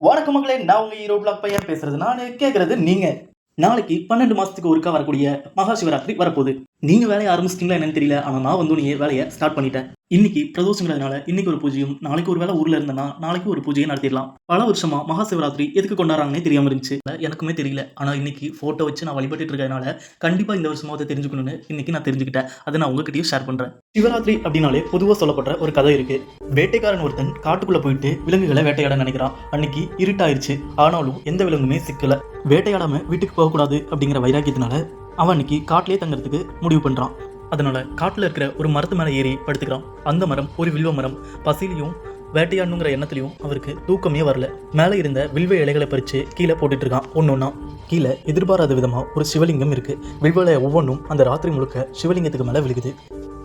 வணக்கம் மக்களே, நான் உங்க ஹீரோ பிளாக் பையன் பேசுறது. நான் கேட்கறது நீங்க. நாளைக்கு 12 மாசத்துக்கு ஒருக்கா வரக்கூடிய மகா சிவராத்திரி வரப்போகுது. நீங்க வேலையை ஆரம்பிச்சிட்டீங்களா என்னன்னு தெரியல. ஆனா நான் வந்து நீங்க வேலையை ஸ்டார்ட் பண்ணிட்டேன். இன்னைக்கு பிரதோஷங்கிறதுனால இன்னைக்கு ஒரு பூஜையும், நாளைக்கு ஒரு வேளை ஊர்ல இருந்தேன்னா நாளைக்கு ஒரு பூஜையை நடத்திடலாம். பல வருஷமா மகா சிவராத்திரி எதுக்கு கொண்டாடுறாங்கன்னே தெரியாம இருந்துச்சு. எனக்குமே தெரியல. ஆனா இன்னைக்கு போட்டோ வச்சு நான் வழிபட்டு இருக்கிறதுனால கண்டிப்பா இந்த வருஷமாவது தெரிஞ்சுக்கணும்னு இன்னைக்கு நான் தெரிஞ்சுக்கிட்டேன். அதை நான் உங்ககிட்டயும் ஷேர் பண்றேன். சிவராத்திரி அப்படின்னாலே பொதுவாக சொல்லப்படுற ஒரு கதை இருக்கு. வேட்டைக்காரன் ஒருத்தன் காட்டுக்குள்ள போயிட்டு விலங்குகளை வேட்டையாட நினைக்கிறான். அன்னைக்கு இருட்டாயிருச்சு. ஆனாலும் எந்த விலங்குமே சிக்கல. வேட்டையாடாம வீட்டுக்கு போகக்கூடாது அப்படிங்கிற வைராக்கியத்தினால அவன் அன்னைக்கு காட்டிலே தங்கறதுக்கு முடிவு பண்றான். அதனால காட்டுல இருக்கிற ஒரு மரத்து மேல ஏறி படுத்துக்கிறான். அந்த மரம் ஒரு வில்வ மரம். பசிலையும் வேட்டையாடணுங்கிற எண்ணத்திலையும் அவருக்கு தூக்கமே வரல. மேலே இருந்த வில்வ இலைகளை பறிச்சு கீழே போட்டுட்டு இருக்கான். ஒன்னொன்னா கீழே எதிர்பாராத விதமா ஒரு சிவலிங்கம் இருக்கு. வில்வ இலை ஒவ்வொன்றும் அந்த ராத்திரி முழுக்க சிவலிங்கத்துக்கு மேல விழுகுது.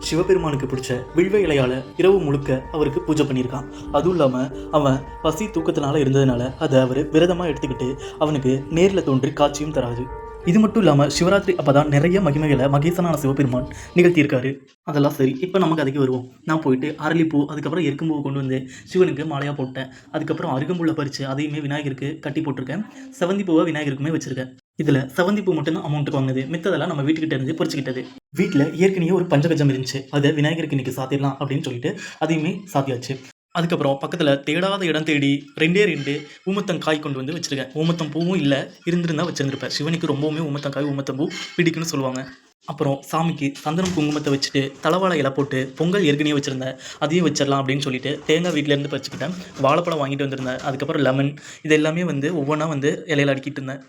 சிவபெருமானுக்கு பிடிச்ச வில்வ இலையால இரவு முழுக்க அவருக்கு பூஜை பண்ணியிருக்கான். அதுவும் இல்லாமல் அவன் பசி தூக்கத்தினால இருந்ததுனால அதை அவர் விரதமாக எடுத்துக்கிட்டு அவனுக்கு நேரில் தோன்றி காட்சியும் தராது. இது மட்டும் இல்லாமல் சிவராத்திரி அப்போதான் நிறைய மகிமைகளை மகேசனான சிவபெருமான் நிகழ்த்தியிருக்காரு. அதெல்லாம் சரி, இப்போ நம்ம கதைக்கு வருவோம். நான் போயிட்டு அரளிப்பூ, அதுக்கப்புறம் எருக்கும்பூ கொண்டு வந்து சிவனுக்கு மாலையாக போட்டேன். அதுக்கப்புறம் அருகம்புல்லை பறித்து அதையுமே விநாயகருக்கு கட்டி போட்டிருக்கேன். செவந்தி பூவை விநாயகருக்குமே வச்சிருக்கேன். இதில் செவந்தி பூ மட்டும்தான் அமௌண்ட்டுக்கு வாங்குது. மித்ததெல்லாம் நம்ம வீட்டுக்கிட்ட இருந்து பொறிச்சிக்கிட்டது. வீட்டில் ஏற்கனவே ஒரு பஞ்சகஜம் இருந்துச்சு. அதை விநாயகருக்கு இன்னைக்கு சாத்திடலாம் அப்படின்னு சொல்லிட்டு அதையுமே சாத்தியாச்சு. அதுக்கப்புறம் பக்கத்தில் தேடாத இடம் தேடி 2 ஊமத்தங்காய் கொண்டு வந்து வச்சிருக்கேன். ஊமத்தம் பூவும் இல்லை, இருந்திருந்தா வச்சிருந்திருப்பேன். சிவனுக்கு ரொம்பவுமே ஊமத்தங்காய் ஊமத்தம்பூ பிடிக்குன்னு சொல்லுவாங்க. அப்புறம் சாமிக்கு சந்தனம் குங்குமத்தை வச்சுட்டு தலவாழை இலை போட்டு பொங்கல் ஏற்கனவே வச்சுருந்தேன். அதையும் வச்சிடலாம் அப்படின்னு சொல்லிட்டு தேங்காய் வீட்டிலேருந்து பறிச்சுக்கிட்டேன். வாழைப்பழம் வாங்கிட்டு வந்திருந்தேன். அதுக்கப்புறம் லெமன், இது எல்லாமே வந்து ஒவ்வொன்றா வந்து இலையில அடுக்கிட்டு இருந்தேன்.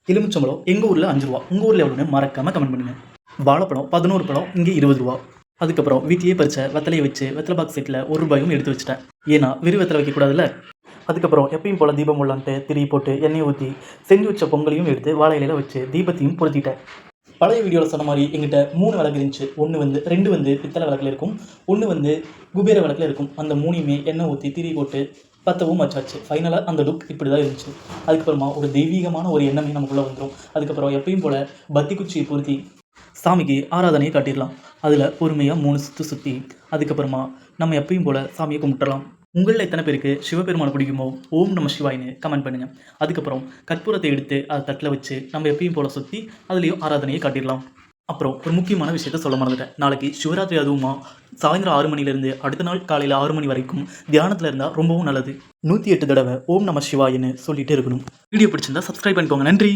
எலுமிச்சம்பழம் எங்கள் ஊரில் 5 ரூபா. உங்கள் ஊரில் எவ்வளோன்னு மறக்காமல் கமெண்ட் பண்ணுங்கள். வாழைப்பழம் 11 பழம், இங்கே 20 ரூபா. அதுக்கப்புறம் வீட்லேயே பறித்த வெத்தலையை வச்சு வெத்தலை பாக்ஸ் செட்டில் 1 ரூபாயும் எடுத்து வச்சுட்டேன். ஏன்னா வெறும் வெத்தலை வைக்கக்கூடாதுல்ல. அதுக்கப்புறம் எப்பயும் போல் தீபம் உள்ளான்ட்டு திரி போட்டு எண்ணெய் ஊற்றி செஞ்சு வச்ச பொங்கலையும் எடுத்து வாழை இலையில வச்சு தீபத்தையும் பொருத்திட்டேன். பழைய வீடியோவில் சொன்ன மாதிரி எங்கிட்ட 3 விளக்கு இருந்துச்சு. 2 வந்து பித்தளை விளக்கில் இருக்கும், 1 வந்து குபேர விளக்கில் இருக்கும். அந்த 3யுமே எண்ணெய் ஊற்றி திரி போட்டு பற்றவும் வச்சாச்சு. ஃபைனலாக அந்த லுக் இப்படி தான் இருந்துச்சு. அதுக்கப்புறமா ஒரு தெய்வீகமான ஒரு எண்ணமே நமக்குள்ளே வந்துடும். அதுக்கப்புறம் எப்பயும் போல் பத்தி குச்சியை பொருத்தி சாமிக்கு ஆராதனையை காட்டிடலாம். அதில் பொறுமையாக 3 சுற்று சுற்றி அதுக்கப்புறமா நம்ம எப்பயும் போல் சாமியை கும்பிட்டுலாம். உங்களில் எத்தனை பேருக்கு சிவபெருமானை பிடிக்குமோ ஓம் நம சிவாயின்னு கமெண்ட் பண்ணுங்கள். அதுக்கப்புறம் கற்பூரத்தை எடுத்து அதை தட்டில் வச்சு நம்ம எப்பயும் போல் சுற்றி அதுலேயும் ஆராதனையை காட்டிடலாம். அப்புறம் ஒரு முக்கியமான விஷயத்த சொல்ல மறந்துட்டேன். நாளைக்கு சிவராத்திரி, அதுவுமா சாயந்தரம் 6 மணிலேருந்து அடுத்த நாள் காலையில் 6 மணி வரைக்கும் தியானத்தில் இருந்தால் ரொம்பவும் நல்லது. 108 தடவை ஓம் நம சிவாயின்னு சொல்லிட்டு இருக்கணும். வீடியோ பிடிச்சிருந்தா சப்ஸ்கிரைப் பண்ணிக்கோங்க. நன்றி.